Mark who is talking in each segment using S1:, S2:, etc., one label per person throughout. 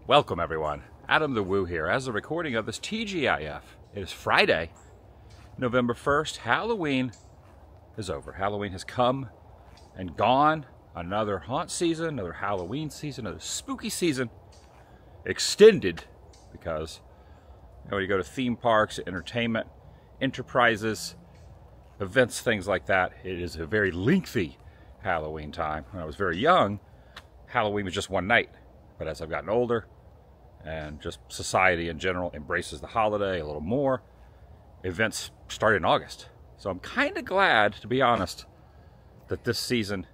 S1: Welcome everyone, Adam the Woo here. As a recording of this TGIF, it is Friday, November 1st. Halloween is over. Halloween has come and gone. Another haunt season, another Halloween season, another spooky season. Extended because when you go to theme parks, entertainment, enterprises, events, things like that, it is a very lengthy Halloween time. When I was very young, Halloween was just one night. But as I've gotten older, and just society in general embraces the holiday a little more, events start in August. So I'm kind of glad, to be honest, that this season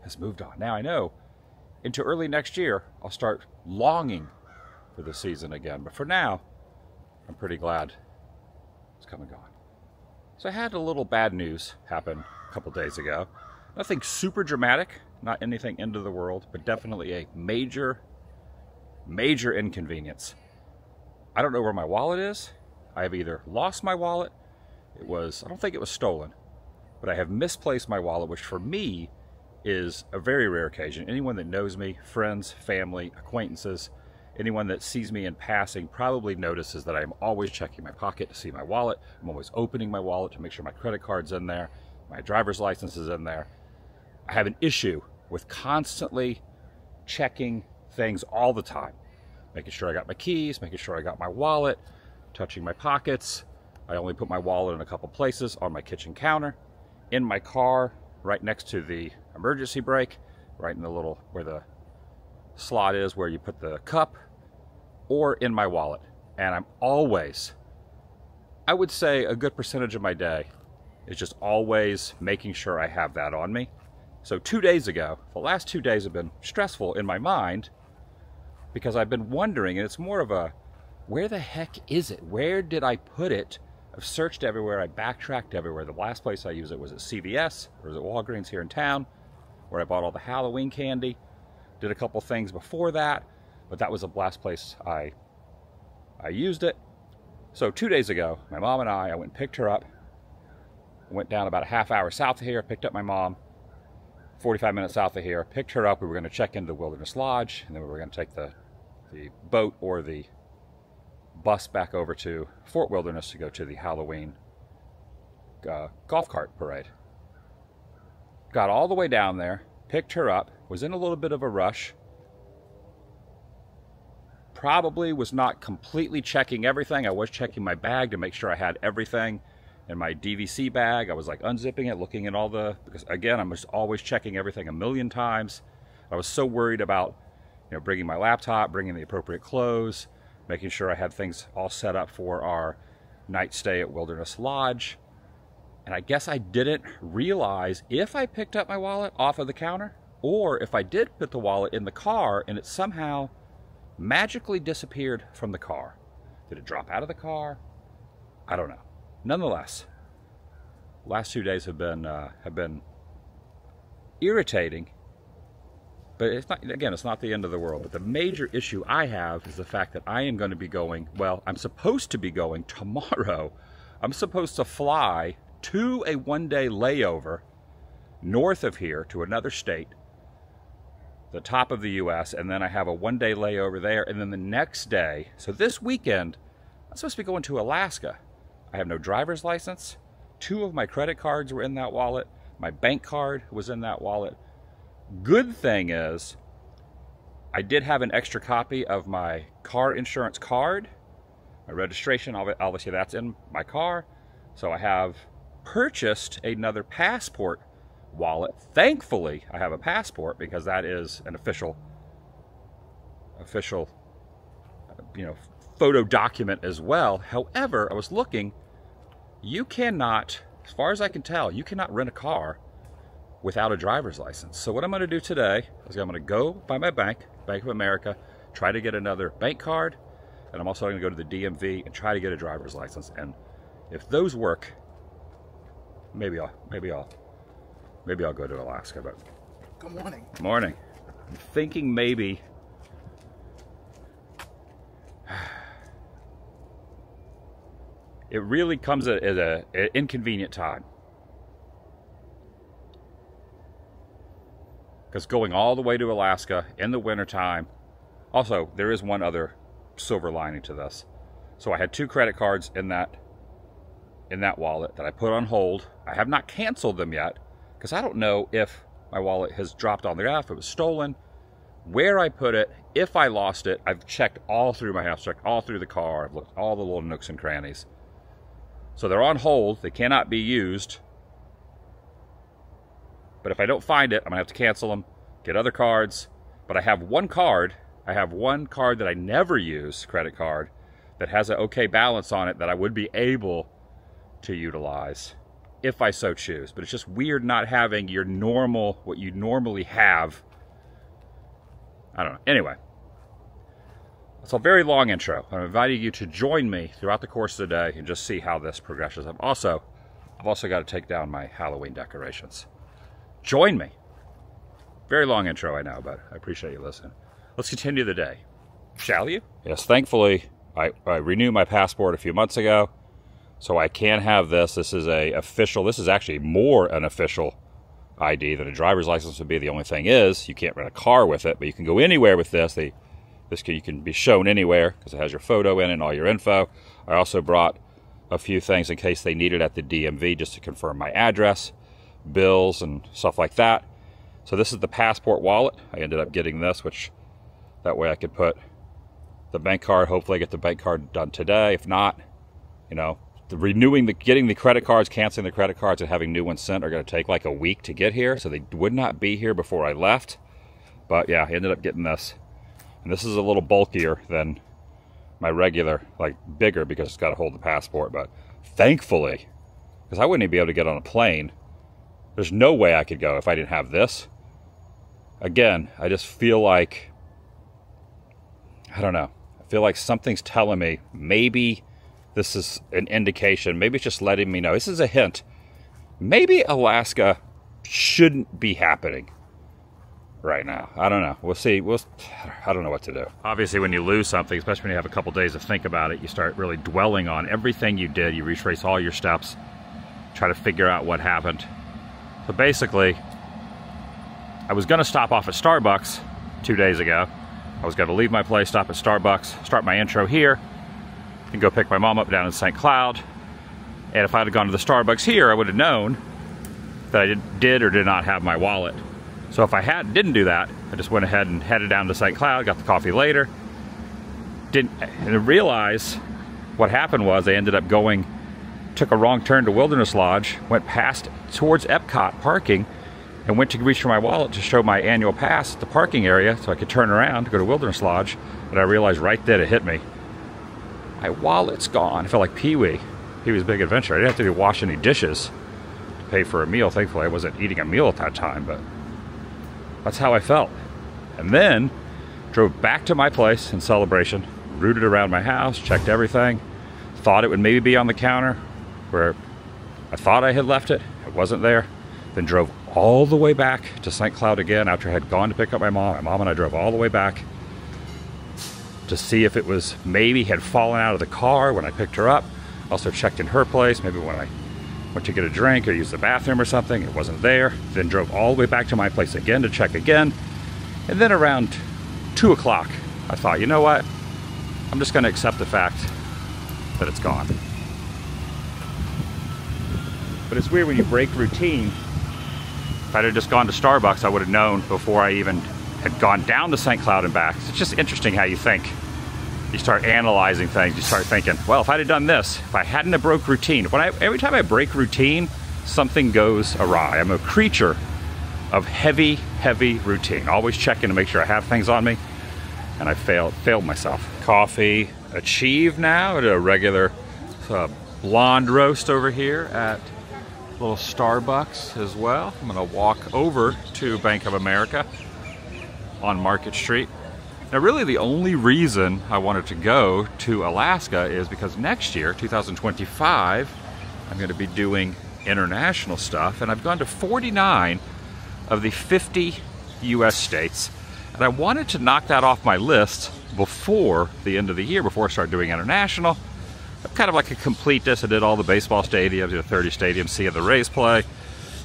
S1: has moved on. Now I know into early next year, I'll start longing for the season again. But for now, I'm pretty glad it's come and gone. So I had a little bad news happen a couple days ago. Nothing super dramatic, not anything end of the world, but definitely a major inconvenience. I don't know where my wallet is. I have either lost my wallet, I don't think it was stolen, but I have misplaced my wallet, which for me is a very rare occasion. Anyone that knows me, friends, family, acquaintances, anyone that sees me in passing probably notices that I'm always checking my pocket to see my wallet. I'm always opening my wallet to make sure my credit card's in there, my driver's license is in there. I have an issue with constantly checking things all the time, making sure I got my keys, making sure I got my wallet, touching my pockets. I only put my wallet in a couple places: on my kitchen counter, in my car, right next to the emergency brake, right in the little, where the slot is where you put the cup, or in my wallet. And I'm always, I would say a good percentage of my day is just always making sure I have that on me. So 2 days ago, the last 2 days have been stressful in my mind because I've been wondering, and it's more of a, where the heck is it? Where did I put it? I've searched everywhere, I backtracked everywhere. The last place I used it was at CVS, or was at Walgreens here in town, where I bought all the Halloween candy. Did a couple things before that, but that was the last place I used it. So 2 days ago, my mom and I went and picked her up. Went down about a half hour south of here, picked up my mom, 45 minutes south of here, picked her up. We were going to check into the Wilderness Lodge, and then we were going to take the boat or the bus back over to Fort Wilderness to go to the Halloween golf cart parade. Got all the way down there, picked her up, was in a little bit of a rush. Probably was not completely checking everything. I was checking my bag to make sure I had everything in my DVC bag. I was like unzipping it, looking at all because again, I'm just always checking everything a million times. I was so worried about, bringing my laptop, bringing the appropriate clothes, making sure I had things all set up for our night stay at Wilderness Lodge. And I guess I didn't realize if I picked up my wallet off of the counter, or if I did put the wallet in the car and it somehow magically disappeared from the car. Did it drop out of the car? I don't know. Nonetheless, last 2 days have been irritating, but it's not, again, it's not the end of the world. But the major issue I have is the fact that I am going to be going, well, I'm supposed to be going tomorrow. I'm supposed to fly to a one-day layover north of here to another state, the top of the U.S., and then I have a one-day layover there, and then the next day, so this weekend, I'm supposed to be going to Alaska. I have no driver's license. 2 of my credit cards were in that wallet. My bank card was in that wallet. Good thing is, I did have an extra copy of my car insurance card. My registration, obviously that's in my car. So I have purchased another passport wallet. Thankfully, I have a passport because that is an official, photo document as well. However, I was looking, you cannot, as far as I can tell, you cannot rent a car without a driver's license. So what I'm going to do today is I'm going to go by my bank, Bank of America, try to get another bank card, and I'm also going to go to the DMV and try to get a driver's license. And if those work, maybe I'll go to Alaska. But
S2: good morning.
S1: Morning. I'm thinking maybe it really comes at an inconvenient time. Because going all the way to Alaska in the wintertime, Also, there is one other silver lining to this. So I had 2 credit cards in that wallet that I put on hold. I have not canceled them yet because I don't know if my wallet has dropped on the ground, if it was stolen, where I put it, if I lost it. I've checked all through my house, checked all through the car. I've looked at all the little nooks and crannies. So they're on hold. They cannot be used. But if I don't find it, I'm going to have to cancel them, get other cards. But I have one card. I have one card that I never use, credit card, that has an okay balance on it that I would be able to utilize if I so choose. But it's just weird not having your normal, what you normally have. I don't know. Anyway, it's a very long intro. I'm inviting you to join me throughout the course of the day and just see how this progresses. I've also got to take down my Halloween decorations. Join me. Very long intro, I know, but I appreciate you listening. Let's continue the day, shall you? Yes, thankfully, I renewed my passport a few months ago, so I can have this. This is this is actually more an official ID than a driver's license would be. The only thing is, you can't rent a car with it, but you can go anywhere with this. You can be shown anywhere because it has your photo in it and all your info. I also brought a few things in case they need it at the DMV just to confirm my address, bills, and stuff like that. So this is the passport wallet. I ended up getting this, which that way I could put the bank card. Hopefully I get the bank card done today. If not, you know, getting the credit cards, canceling the credit cards, and having new ones sent are going to take like a week to get here. So they would not be here before I left. But yeah, I ended up getting this. And this is a little bulkier than my regular, like bigger because it's got to hold the passport. But thankfully, because I wouldn't even be able to get on a plane. There's no way I could go if I didn't have this. Again, I just feel like, I don't know. I feel like something's telling me maybe this is an indication. Maybe it's just letting me know. This is a hint. Maybe Alaska shouldn't be happening right now. I don't know. We'll see. I don't know what to do. Obviously, when you lose something, especially when you have a couple days to think about it, you start really dwelling on everything you did. You retrace all your steps, try to figure out what happened. So basically, I was going to stop off at Starbucks 2 days ago. I was going to leave my place, stop at Starbucks, start my intro here, and go pick my mom up down in St. Cloud. And if I had gone to the Starbucks here, I would have known that I did or did not have my wallet. So if I didn't do that, I just went ahead and headed down to St. Cloud, got the coffee later. And realize what happened was I ended up took a wrong turn to Wilderness Lodge, went past towards Epcot parking, and went to reach for my wallet to show my annual pass at the parking area so I could turn around to go to Wilderness Lodge. But I realized right then it hit me. My wallet's gone. I felt like Pee-wee's Big Adventure. I didn't have to be washing any dishes to pay for a meal. Thankfully, I wasn't eating a meal at that time, but that's how I felt. And then drove back to my place in Celebration, rooted around my house, checked everything, thought it would maybe be on the counter where I thought I had left it. It wasn't there. Then drove all the way back to St. Cloud again after I had gone to pick up my mom. My mom and I drove all the way back to see if it was maybe had fallen out of the car when I picked her up. Also checked in her place, maybe when I went to get a drink or use the bathroom or something. It wasn't there. Then drove all the way back to my place again to check again. And then around 2 o'clock, I thought, you know what? I'm just going to accept the fact that it's gone. But it's weird when you break routine. If I'd have just gone to Starbucks, I would have known before I even had gone down to St. Cloud and back. It's just interesting how you think. You start analyzing things. You start thinking, well, if I'd have done this, if I hadn't have broke routine. Every time I break routine, something goes awry. I'm a creature of heavy routine. Always checking to make sure I have things on me. And I failed myself. Coffee achieved now at a regular blonde roast over here at little Starbucks as well. I'm gonna walk over to Bank of America on Market Street. Now really the only reason I wanted to go to Alaska is because next year, 2025, I'm gonna be doing international stuff, and I've gone to 49 of the 50 US states, and I wanted to knock that off my list before the end of the year, before I start doing international. Kind of like a complete this. I did all the baseball stadiums, 30 stadiums, see the Rays play.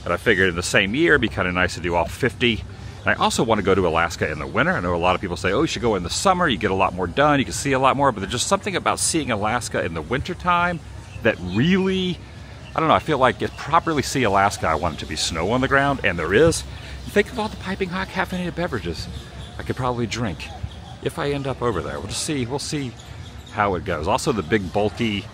S1: And I figured in the same year, it'd be kind of nice to do all 50 And I also want to go to Alaska in the winter. I know a lot of people say, oh, you should go in the summer. You get a lot more done. You can see a lot more. But there's just something about seeing Alaska in the wintertime that really, I don't know, I feel like to properly see Alaska, I want it to be snow on the ground, and there is. Think of all the piping hot caffeinated beverages I could probably drink if I end up over there. We'll see how it goes. Also, the big bulky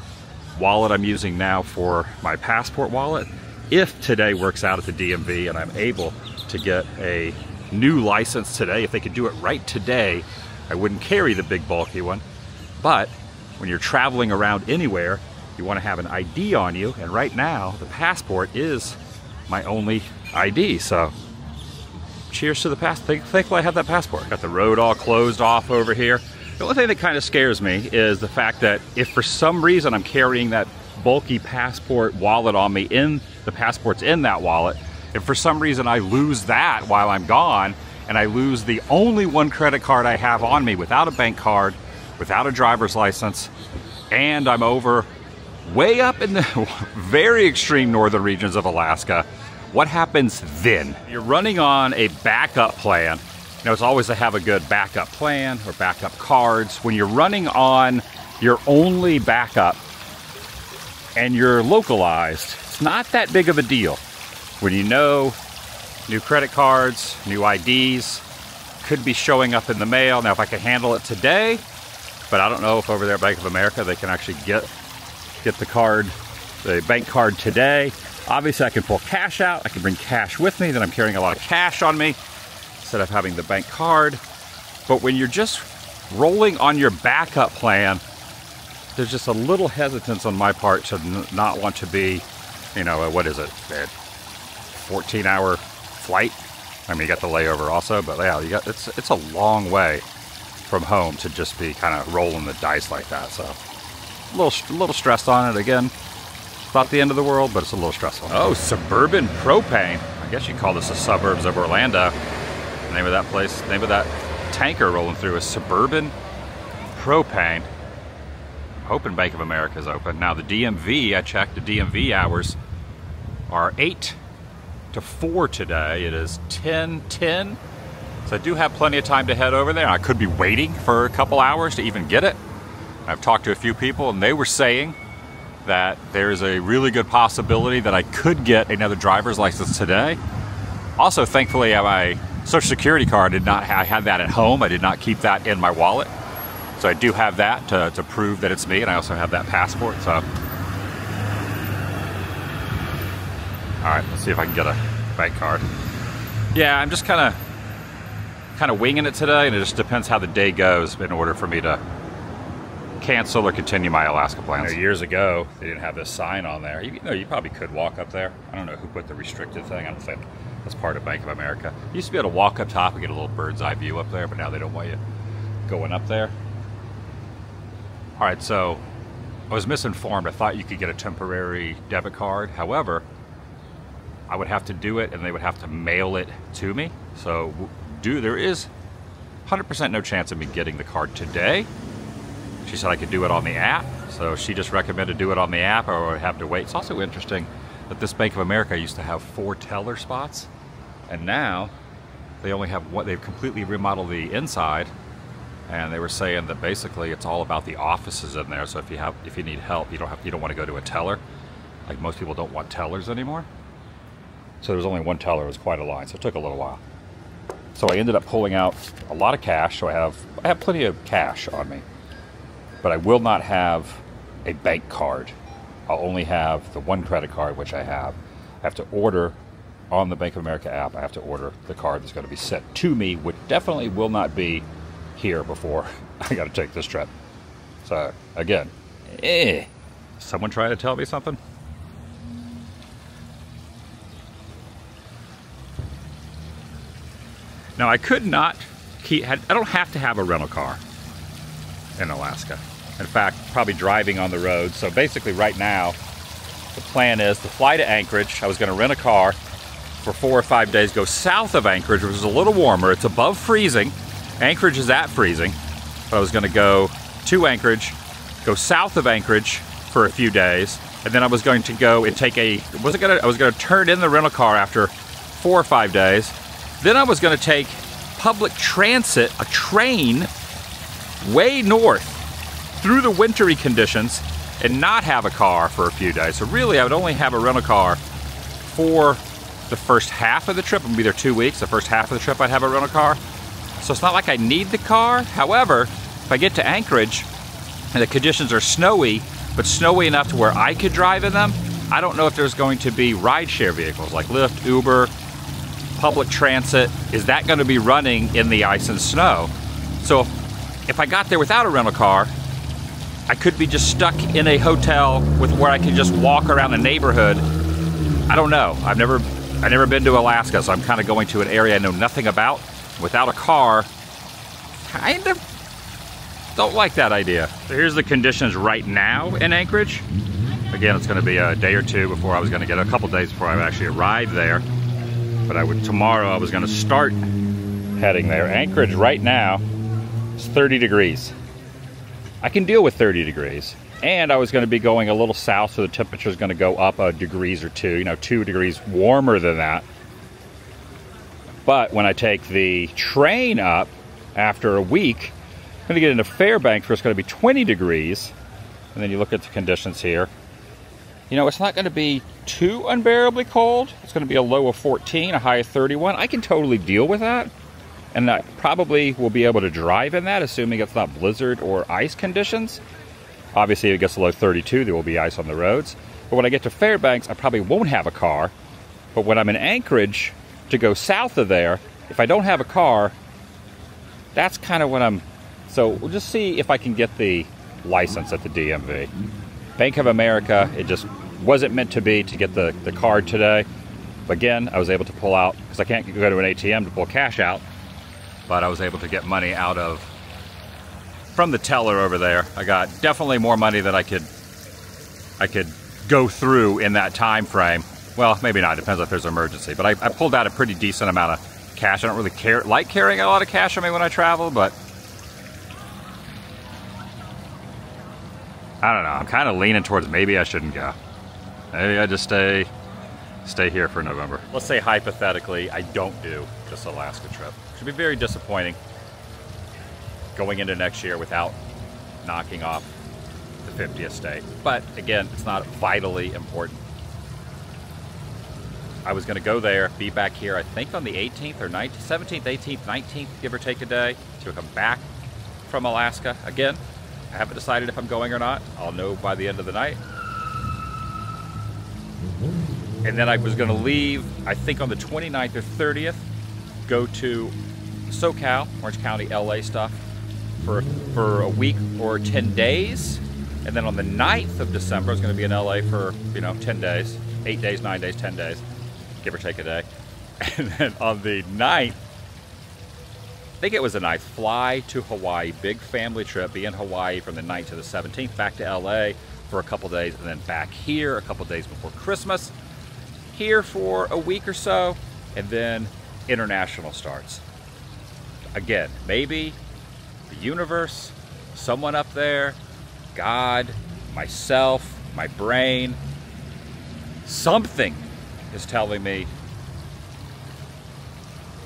S1: wallet I'm using now for my passport wallet, if today works out at the DMV and I'm able to get a new license today, if they could do it right today, I wouldn't carry the big bulky one. But when you're traveling around anywhere, you want to have an ID on you, and right now the passport is my only ID. So cheers to the past. Thankfully I have that passport. Got the road all closed off over here. The only thing that kind of scares me is the fact that if for some reason I'm carrying that bulky passport wallet on me, the passport's in that wallet, if for some reason I lose that while I'm gone, and I lose the only one credit card I have on me without a bank card, without a driver's license, and I'm over way up in the very extreme northern regions of Alaska, what happens then? You're running on a backup plan. You know, it's always to have a good backup plan or backup cards. When you're running on your only backup and you're localized, it's not that big of a deal. When you know new credit cards, new IDs could be showing up in the mail. Now, if I can handle it today, but I don't know if over there at Bank of America they can actually get the card, the bank card today. Obviously, I can pull cash out. I can bring cash with me. Then I'm carrying a lot of cash on me instead of having the bank card. But when you're just rolling on your backup plan, there's just a little hesitance on my part to not want to be, you know, what is it, 14-hour flight? I mean, you got the layover also, but yeah, it's a long way from home to just be kind of rolling the dice like that. So a little stressed on it again. It's not the end of the world, but it's a little stressful. Oh, Suburban Propane. I guess you call this the suburbs of Orlando. The name of that place, name of that tanker rolling through is Suburban Propane. Hoping Bank of America is open. Now the DMV, I checked, the DMV hours are 8 to 4 today. It is 10:10. So I do have plenty of time to head over there. I could be waiting for a couple hours to even get it. I've talked to a few people and they were saying that there's a really good possibility that I could get another driver's license today. Also, thankfully, my Social Security card I had that at home. I did not keep that in my wallet. So I do have that to prove that it's me, and I also have that passport. So, all right, let's see if I can get a bank card. Yeah, I'm just kind of winging it today, and it just depends how the day goes in order for me to cancel or continue my Alaska plans. You know, years ago, they didn't have this sign on there. You probably could walk up there. I don't know who put the restricted thing. I don't think that's part of Bank of America. You used to be able to walk up top and get a little bird's eye view up there, but now they don't want you going up there. All right, so I was misinformed. I thought you could get a temporary debit card. However, I would have to do it and they would have to mail it to me. So there is 100% no chance of me getting the card today. She said I could do it on the app. So she just recommended do it on the app or I would have to wait. It's also interesting that this Bank of America used to have 4 teller spots. And now they only have one. They've completely remodeled the inside. And they were saying that basically it's all about the offices in there. So if you need help, you don't want to go to a teller. Like most people don't want tellers anymore. So there was only one teller. It was quite a line. So it took a little while. So I ended up pulling out a lot of cash. So I have plenty of cash on me, but I will not have a bank card. I'll only have the one credit card, which I have. I have to order on the Bank of America app. I have to order the card that's going to be sent to me, which definitely will not be here before I got to take this trip. So again, someone trying to tell me something? Now I could not I don't have to have a rental car in Alaska. In fact, probably driving on the road. So basically right now, the plan is to fly to Anchorage. I was going to rent a car for 4 or 5 days, go south of Anchorage, which is a little warmer. It's above freezing. Anchorage is at freezing, but I was going to go to Anchorage, go south of Anchorage for a few days, and then I was going to go and take I was going to turn in the rental car after 4 or 5 days, Then I was gonna take public transit, a train, way north through the wintry conditions and not have a car for a few days. So really I would only have a rental car for the first half of the trip. I'm gonna be there 2 weeks. The first half of the trip I'd have a rental car. So it's not like I need the car. However, if I get to Anchorage and the conditions are snowy, but snowy enough to where I could drive in them, I don't know if there's going to be rideshare vehicles like Lyft, Uber, public transit. Is that gonna be running in the ice and snow? So if I got there without a rental car, I could be just stuck in a hotel with where I can just walk around the neighborhood. I don't know. I've never been to Alaska, so I'm kind of going to an area I know nothing about. Without a car, kind of don't like that idea. So here's the conditions right now in Anchorage. Again, it's going to be a day or two before I was going to get a couple days before I would actually arrive there. But tomorrow I was going to start heading there. Anchorage right now is 30 degrees. I can deal with 30 degrees. And I was going to be going a little south, so the temperature is going to go up a degrees or two, 2 degrees warmer than that. But when I take the train up after a week, I'm going to get into Fairbanks where it's going to be 20 degrees. And then you look at the conditions here. It's not going to be too unbearably cold. It's going to be a low of 14, a high of 31. I can totally deal with that. And I probably will be able to drive in that, assuming it's not blizzard or ice conditions. Obviously, if it gets below 32, there will be ice on the roads. But when I get to Fairbanks, I probably won't have a car. But when I'm in Anchorage, to go south of there, if I don't have a car, that's kind of when I'm... So we'll just see if I can get the license at the DMV. Bank of America, it just wasn't meant to be to get the card today. But again, I was able to pull out, because I can't go to an ATM to pull cash out, but I was able to get money out of from the teller over there. I got definitely more money than I could go through in that time frame. Well, maybe not, depends if there's an emergency. But I pulled out a pretty decent amount of cash. I don't really like carrying a lot of cash on me when I travel, but I don't know. I'm kind of leaning towards maybe I shouldn't go. Maybe I just stay here for November. Let's say hypothetically I don't do this Alaska trip. It should be very disappointing going into next year without knocking off the 50th state. But again, it's not vitally important. I was going to go there, be back here, I think on the 18th or 19th, 17th, 18th, 19th, give or take a day, to come back from Alaska. Again, I haven't decided if I'm going or not. I'll know by the end of the night. And then I was going to leave, I think on the 29th or 30th, go to SoCal, Orange County, LA stuff, for a week or 10 days. And then on the 9th of December, I was going to be in LA for, 10 days, 8 days, 9 days, 10 days, give or take a day. And then on the 9th, I think it was the 9th, fly to Hawaii, big family trip, be in Hawaii from the 9th to the 17th, back to LA for a couple days, and then back here a couple days before Christmas, here for a week or so, and then international starts. Again, maybe the universe, someone up there, God, myself, my brain, something is telling me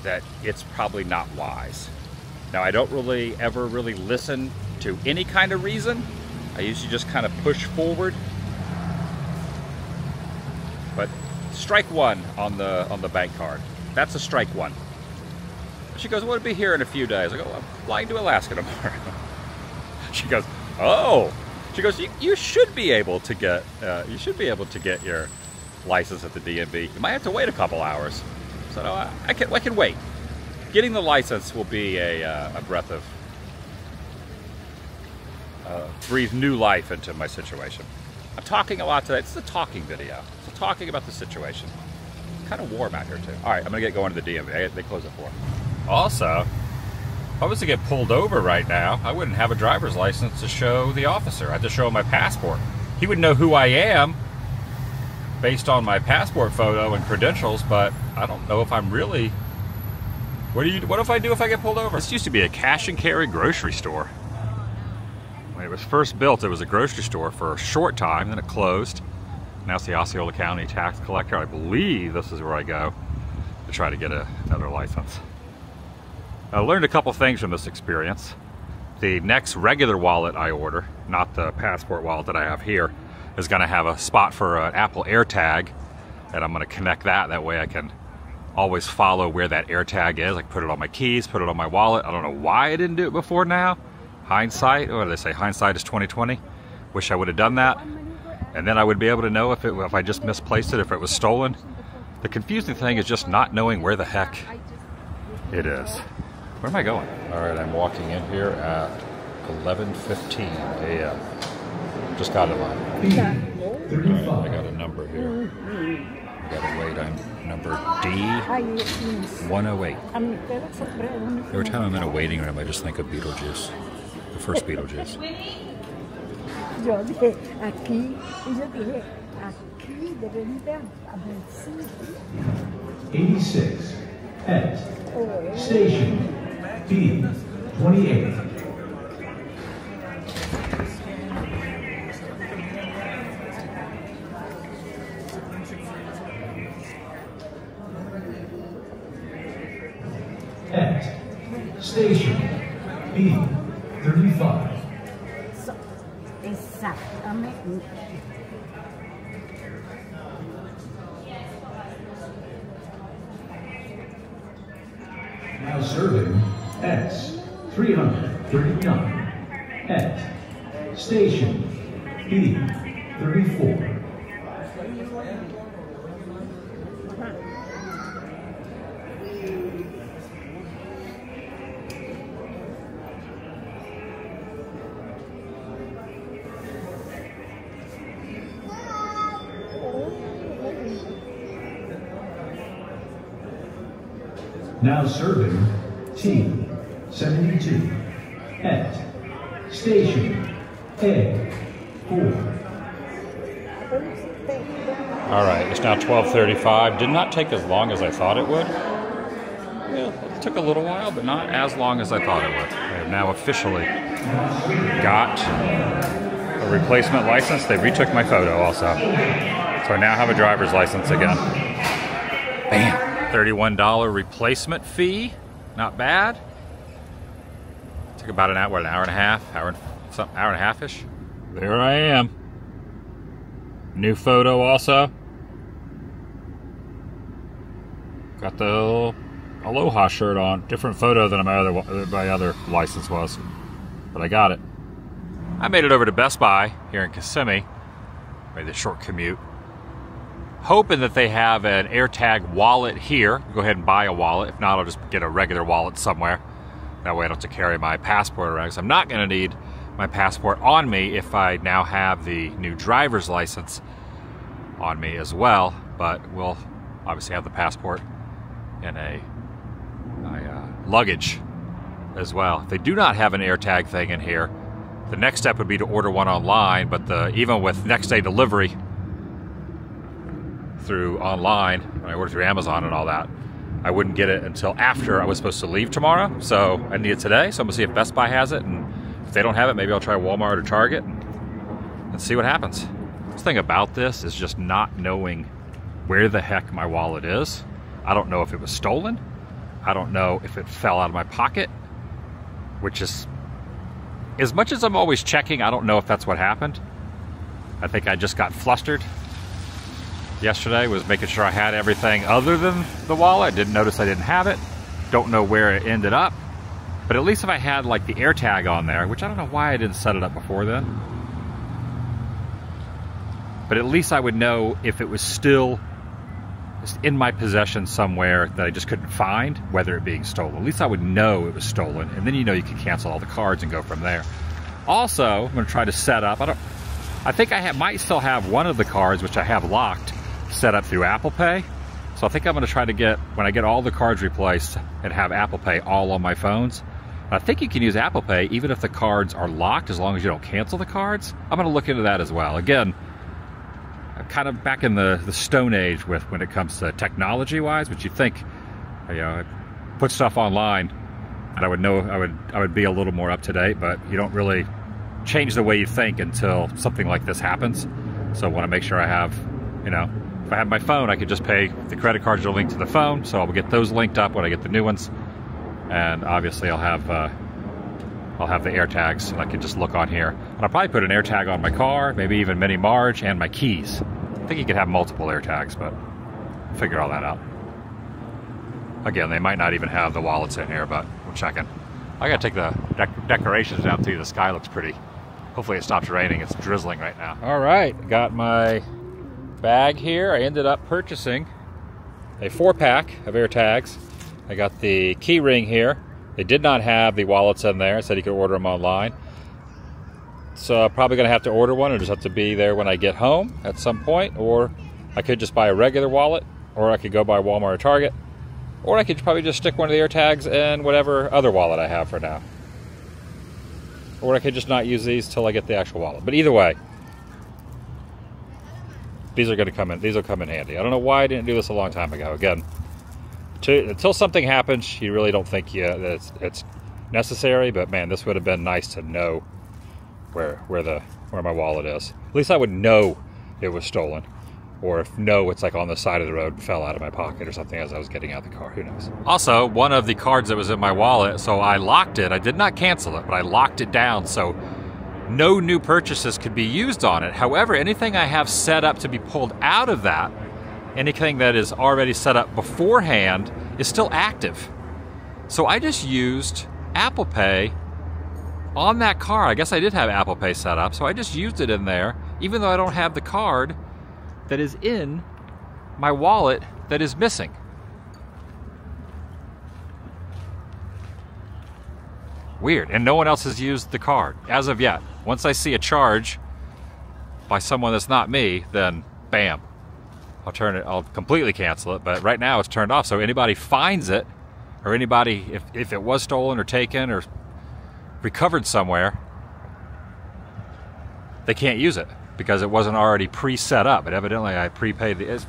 S1: that it's probably not wise. Now, I don't ever really listen to any kind of reason. I usually just kind of push forward. But strike one on the bank card. That's a strike one. She goes, "Well, it'll be here in a few days." I go, "Well, I'm flying to Alaska tomorrow." She goes, "Oh." She goes, "You should be able to get your license at the DMV. You might have to wait a couple hours." So no, I can wait. Getting the license will be a breath of breathe new life into my situation. I'm talking a lot today. This is a talking video. So talking about the situation. It's kind of warm out here too. All right, I'm gonna get going to the DMV. They close at 4. Also, if I was to get pulled over right now, I wouldn't have a driver's license to show the officer. I have to show him my passport. He would know who I am based on my passport photo and credentials, but I don't know if I'm really... What if I do if I get pulled over? This used to be a cash and carry grocery store. When it was first built, it was a grocery store for a short time, then it closed. Now it's the Osceola County Tax Collector. I believe this is where I go to try to get another license. I learned a couple things from this experience. The next regular wallet I order, not the passport wallet that I have here, is going to have a spot for an Apple AirTag, and I'm going to connect that. That way I can always follow where that AirTag is. I can put it on my keys, put it on my wallet. I don't know why I didn't do it before now. Hindsight, what do they say? Hindsight is 20/20. Wish I would have done that. And then I would be able to know if I just misplaced it, if it was stolen. The confusing thing is just not knowing where the heck it is. Where am I going? All right, I'm walking in here at 11:15 a.m. Just got in line. I got a number here. I gotta wait. I'm number D108. Every time I'm in a waiting room, I just think of Beetlejuice. The first Beetlejuice.
S2: Yo dije aquí y yo dije aquí debería haber sido.
S3: 86 at station B28. At station B35.
S2: Exactamente.
S3: Now serving S339 at station B34. Now serving T72 at station A4.
S1: All right, it's now 12:35. Did not take as long as I thought it would. Well, it took a little while, but not as long as I thought it would. I have now officially got a replacement license. They retook my photo also. So I now have a driver's license again. Bam. $31 replacement fee. Not bad. Took about an hour and a half, hour and a half-ish. There I am. New photo also. Got the Aloha shirt on. Different photo than my other license was. But I got it. I made it over to Best Buy here in Kissimmee. Made the short commute. Hoping that they have an AirTag wallet here. Go ahead and buy a wallet. If not, I'll just get a regular wallet somewhere. That way I don't have to carry my passport around, because I'm not going to need my passport on me if I now have the new driver's license on me as well. But we'll obviously have the passport in my luggage as well. If they do not have an AirTag thing in here, the next step would be to order one online. But even with next day delivery through online, when I order through Amazon and all that, I wouldn't get it until after I was supposed to leave tomorrow. So I need it today. So I'm gonna see if Best Buy has it, and if they don't have it, maybe I'll try Walmart or Target and see what happens. The thing about this is just not knowing where the heck my wallet is. I don't know if it was stolen. I don't know if it fell out of my pocket, which is, as much as I'm always checking, I don't know if that's what happened. I think I just got flustered. Yesterday was making sure I had everything other than the wallet. I didn't notice I didn't have it. Don't know where it ended up. But at least if I had like the AirTag on there, which I don't know why I didn't set it up before then. But at least I would know if it was still in my possession somewhere that I just couldn't find, whether it being stolen. At least I would know it was stolen. And then you know you can cancel all the cards and go from there. Also, I'm going to try to set up, I think I might still have one of the cards, which I have locked, set up through Apple Pay. So I think I'm going to try to get, when I get all the cards replaced, and have Apple Pay all on my phones. And I think you can use Apple Pay even if the cards are locked, as long as you don't cancel the cards. I'm going to look into that as well. Again, I'm kind of back in the Stone Age when it comes to technology-wise, which you think, you know, I put stuff online and I would know, I would be a little more up to date, but you don't really change the way you think until something like this happens. So I want to make sure I have, you know, if I had my phone, I could just pay. The credit cards are linked to the phone, so I'll get those linked up when I get the new ones. And obviously I'll have the AirTags, and I can just look on here. And I'll probably put an AirTag on my car, maybe even Mini Marge, and my keys. I think you could have multiple AirTags, but I'll figure all that out. Again, they might not even have the wallets in here, but I'm checking. I gotta take the decorations down too. The sky looks pretty. Hopefully it stops raining. It's drizzling right now. All right, got my bag here. I ended up purchasing a 4-pack of AirTags. I got the key ring here. They did not have the wallets in there. It said you could order them online. So I'm probably gonna have to order one. It'll just have to be there when I get home at some point, or I could just buy a regular wallet, or I could go by Walmart or Target, or I could probably just stick one of the AirTags in whatever other wallet I have for now. Or I could just not use these till I get the actual wallet. But either way, these are gonna come in. These will come in handy. I don't know why I didn't do this a long time ago. Again, until something happens, you really don't think that it's necessary. But man, this would have been nice to know where my wallet is. At least I would know it was stolen, or if no, it's like on the side of the road and fell out of my pocket or something as I was getting out of the car. Who knows? Also, one of the cards that was in my wallet, so I locked it. I did not cancel it, but I locked it down so no new purchases could be used on it. However, anything I have set up to be pulled out of that, anything that is already set up beforehand, is still active. So I just used Apple Pay on that card. I guess I did have Apple Pay set up, so I just used it in there, even though I don't have the card that is in my wallet that is missing. Weird, and no one else has used the card as of yet. Once I see a charge by someone that's not me, then bam, I'll completely cancel it, but right now it's turned off, so anybody finds it, or anybody, if it was stolen or taken or recovered somewhere, they can't use it because it wasn't already pre-set up. But evidently I prepaid it's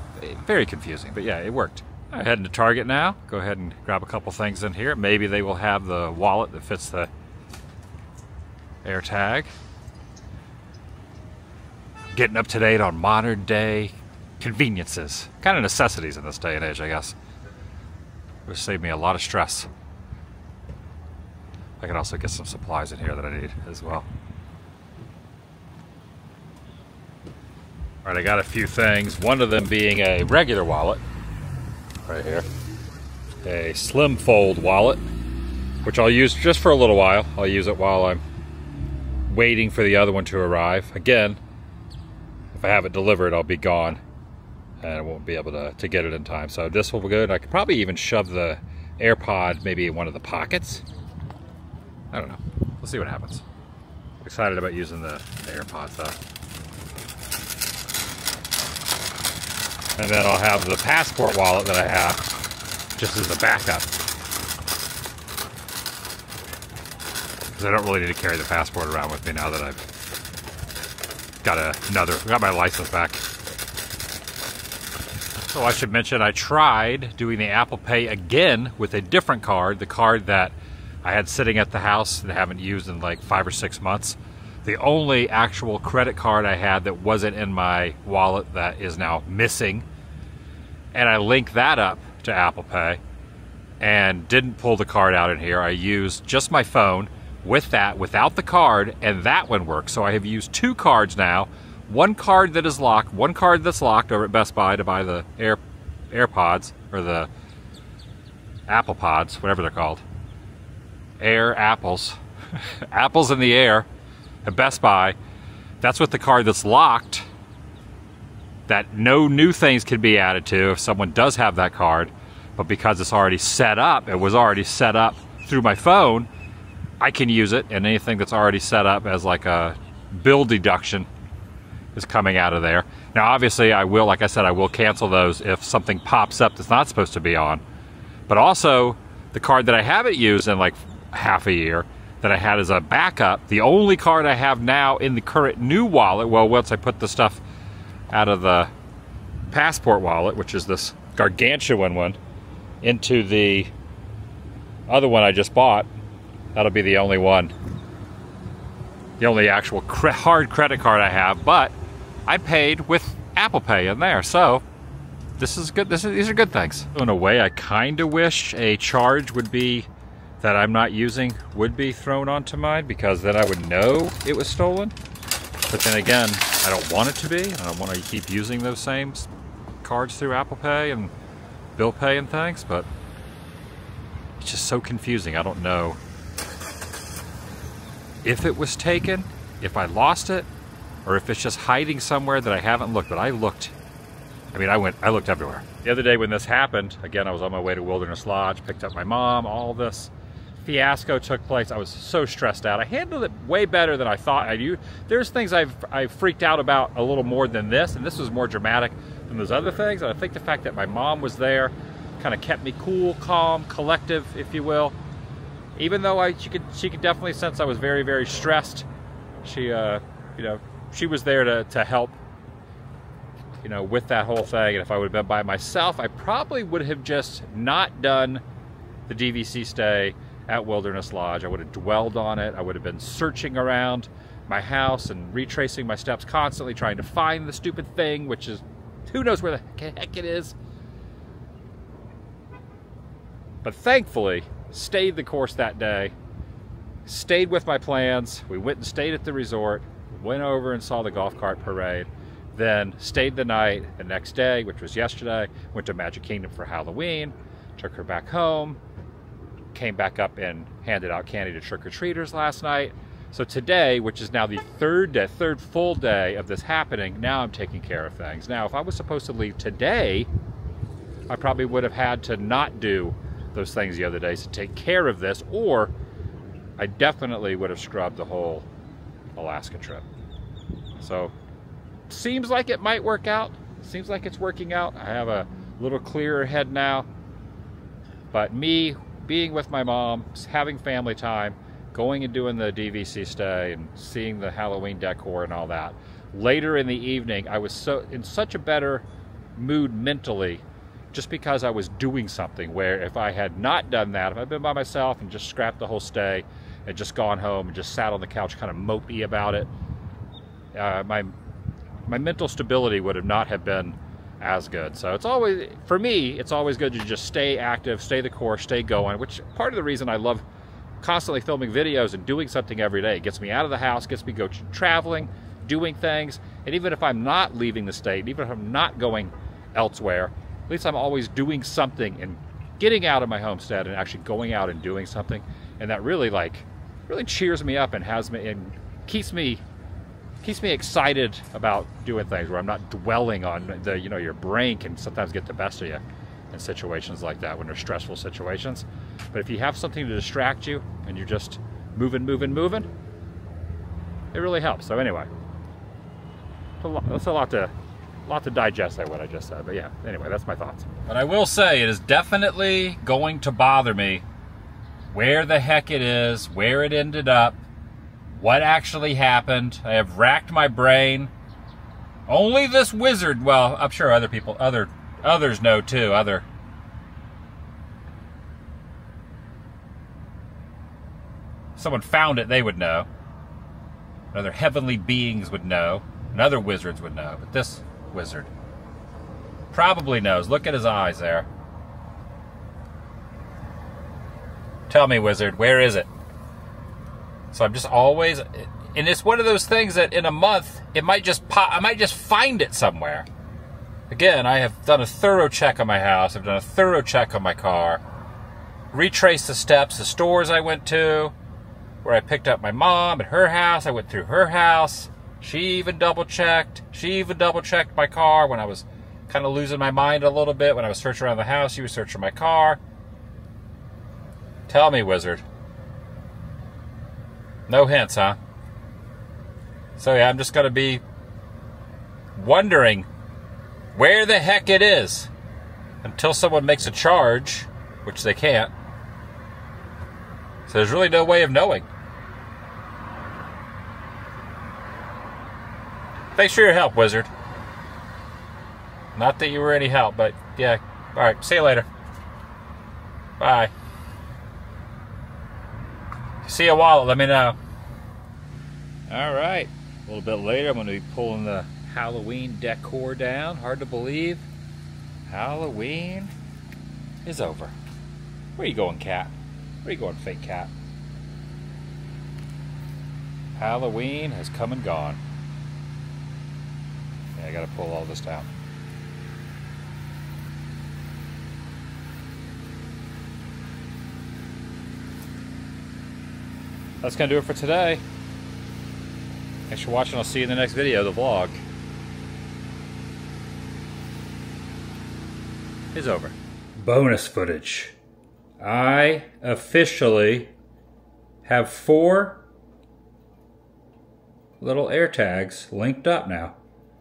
S1: very confusing, but yeah, it worked. I'm heading to Target now. Go ahead and grab a couple things in here. Maybe they will have the wallet that fits the AirTag. Getting up to date on modern day conveniences. Kind of necessities in this day and age, I guess. It saved me a lot of stress. I can also get some supplies in here that I need as well. All right, I got a few things. One of them being a regular wallet, right here. A slim fold wallet, which I'll use just for a little while. I'll use it while I'm waiting for the other one to arrive. Again, if I have it delivered, I'll be gone and I won't be able to get it in time. So this will be good. I could probably even shove the AirPod maybe in one of the pockets. I don't know. We'll see what happens. I'm excited about using the AirPods though. And then I'll have the passport wallet that I have just as a backup. Because I don't really need to carry the passport around with me now that I've got my license back. So I should mention I tried doing the Apple Pay again with a different card, the card that I had sitting at the house that I haven't used in like 5 or 6 months. The only actual credit card I had that wasn't in my wallet that is now missing. And I linked that up to Apple Pay and didn't pull the card out in here. I used just my phone with that, without the card, and that one works. So I have used 2 cards now. One card that is locked, one card that's locked over at Best Buy to buy the AirPods, or the Apple Pods, whatever they're called. Air Apples. Apples in the air at Best Buy. That's with the card that's locked, that no new things can be added to if someone does have that card. But because it's already set up, it was already set up through my phone, I can use it, and anything that's already set up as like a bill deduction is coming out of there. Now obviously I will, like I said, I will cancel those if something pops up that's not supposed to be on. But also the card that I haven't used in like half a year that I had as a backup, the only card I have now in the current new wallet, well, once I put the stuff out of the passport wallet, which is this gargantuan one, into the other one I just bought, that'll be the only one, the only actual hard credit card I have. But I paid with Apple Pay in there, so this is good. These are good things. In a way, I kind of wish a charge would be that I'm not using would be thrown onto mine, because then I would know it was stolen. But then again, I don't want it to be. I don't want to keep using those same cards through Apple Pay and Bill Pay and things, but it's just so confusing. I don't know if it was taken, if I lost it, or if it's just hiding somewhere that I haven't looked. But I looked. I mean, I looked everywhere. The other day when this happened, again, I was on my way to Wilderness Lodge, picked up my mom, all this fiasco took place. I was so stressed out. I handled it way better than I thought I do. There's things I've freaked out about a little more than this, and this was more dramatic than those other things. And I think the fact that my mom was there kind of kept me cool, calm, collective, if you will. Even though she could definitely sense I was very, very stressed. She, you know, she was there to help, you know, with that whole thing. And if I would have been by myself, I probably would have just not done the DVC stay at Wilderness Lodge. I would have dwelled on it. I would have been searching around my house and retracing my steps constantly, trying to find the stupid thing, which is, who knows where the heck it is. But thankfully, stayed the course that day, stayed with my plans. We went and stayed at the resort, went over and saw the golf cart parade, then stayed the night. The next day, which was yesterday, went to Magic Kingdom for Halloween, took her back home, came back up and handed out candy to trick-or-treaters last night. So today, which is now the third full day of this happening, now I'm taking care of things. Now, if I was supposed to leave today, I probably would have had to not do those things the other days to take care of this, or I definitely would have scrubbed the whole Alaska trip. So, seems like it might work out. Seems like it's working out. I have a little clearer head now. But me being with my mom, having family time, going and doing the DVC stay and seeing the Halloween decor and all that. Later in the evening, I was in such a better mood mentally, just because I was doing something, where if I had not done that, if I'd been by myself and just scrapped the whole stay and just gone home and just sat on the couch kind of mopey about it, my mental stability would have not have been as good. So it's always, for me, it's always good to just stay active, stay the course, stay going, which part of the reason I love constantly filming videos and doing something every day. It gets me out of the house, gets me traveling, doing things, and even if I'm not leaving the state, even if I'm not going elsewhere, at least I'm always doing something and getting out of my homestead and actually going out and doing something. And that really cheers me up and keeps me excited about doing things, where I'm not dwelling on the, you know, your brain can sometimes get the best of you in situations like that when they're stressful situations. But if you have something to distract you and you're just moving, it really helps. So anyway, that's a lot to digest there, what I just said. But yeah, anyway, that's my thoughts. But I will say, it is definitely going to bother me where the heck it is, where it ended up, what actually happened. I have racked my brain. Only this wizard, well, I'm sure other people, others know too. Someone found it, they would know. Other heavenly beings would know. And other wizards would know. But this wizard probably knows. Look at his eyes there. Tell me, wizard, where is it? So I'm just always, and it's one of those things that in a month, it might just pop, I might just find it somewhere. Again, I have done a thorough check on my house. I've done a thorough check on my car. Retraced the steps, the stores I went to, where I picked up my mom at her house. I went through her house. She even double-checked. She even double-checked my car when I was kind of losing my mind a little bit. When I was searching around the house, she was searching my car. Tell me, wizard. No hints, huh? So yeah, I'm just going to be wondering where the heck it is until someone makes a charge, which they can't. So there's really no way of knowing. Thanks for your help, wizard. Not that you were any help, but yeah. All right, see you later. Bye. See a wallet, let me know. All right, a little bit later, I'm going to be pulling the Halloween decor down. Hard to believe Halloween is over. Where you going, cat? Where you going, fake cat? Halloween has come and gone. Yeah, I gotta pull all this down. That's gonna do it for today. Thanks for watching. I'll see you in the next video, the vlog is over. Bonus footage. I officially have 4 little air tags linked up now.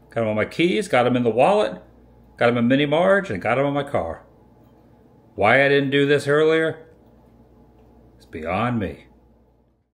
S1: Got them on my keys, got them in the wallet, got them in Mini Marge, and got them on my car. Why I didn't do this earlier is beyond me.